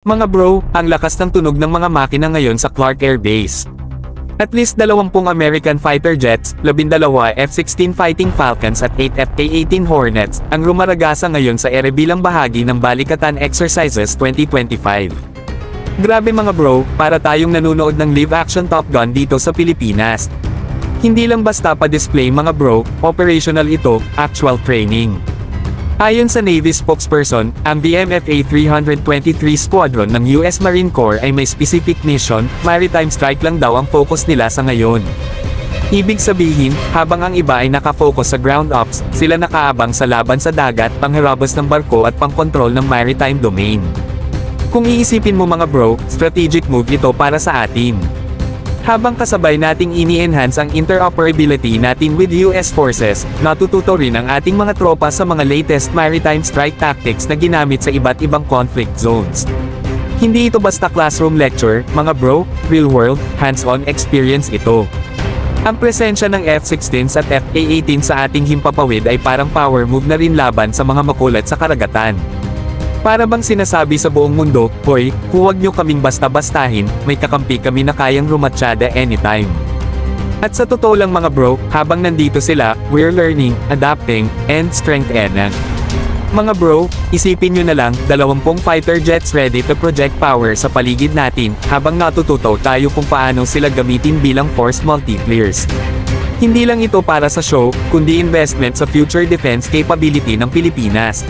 Mga bro, ang lakas ng tunog ng mga makina ngayon sa Clark Air Base. At least 20 American fighter jets, 12 F-16 Fighting Falcons at 8 F-A-18 Hornets, ang rumaragasa ngayon sa ere bilang bahagi ng Balikatan Exercises 2025. Grabe mga bro, para tayong nanonood ng live-action Top Gun dito sa Pilipinas. Hindi lang basta pa-display mga bro, operational ito, actual training. Ayon sa Navy spokesperson, ang VMFA 323 Squadron ng US Marine Corps ay may specific mission, maritime strike lang daw ang focus nila sa ngayon. Ibig sabihin, habang ang iba ay nakafocus sa ground ops, sila nakaabang sa laban sa dagat, pangharabas ng barko at pangkontrol ng maritime domain. Kung iisipin mo mga bro, strategic move ito para sa atin. Habang kasabay nating ini-enhance ang interoperability natin with US forces, natututo rin ang ating mga tropa sa mga latest maritime strike tactics na ginamit sa iba't ibang conflict zones. Hindi ito basta classroom lecture, mga bro, real-world, hands-on experience ito. Ang presensya ng F-16s at F-A-18 sa ating himpapawid ay parang power move na rin laban sa mga makulat sa karagatan. Para bang sinasabi sa buong mundo, hoy, huwag nyo kaming basta-bastahin, may kakampi kami na kayang rumatsyada anytime. At sa totoo lang mga bro, habang nandito sila, we're learning, adapting, and strengthening. Mga bro, isipin nyo na lang, 20 fighter jets ready to project power sa paligid natin, habang natututo tayo kung paano sila gamitin bilang force multipliers. Hindi lang ito para sa show, kundi investment sa future defense capability ng Pilipinas.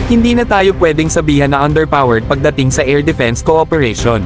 Hindi na tayo pwedeng sabihan na underpowered pagdating sa air defense cooperation.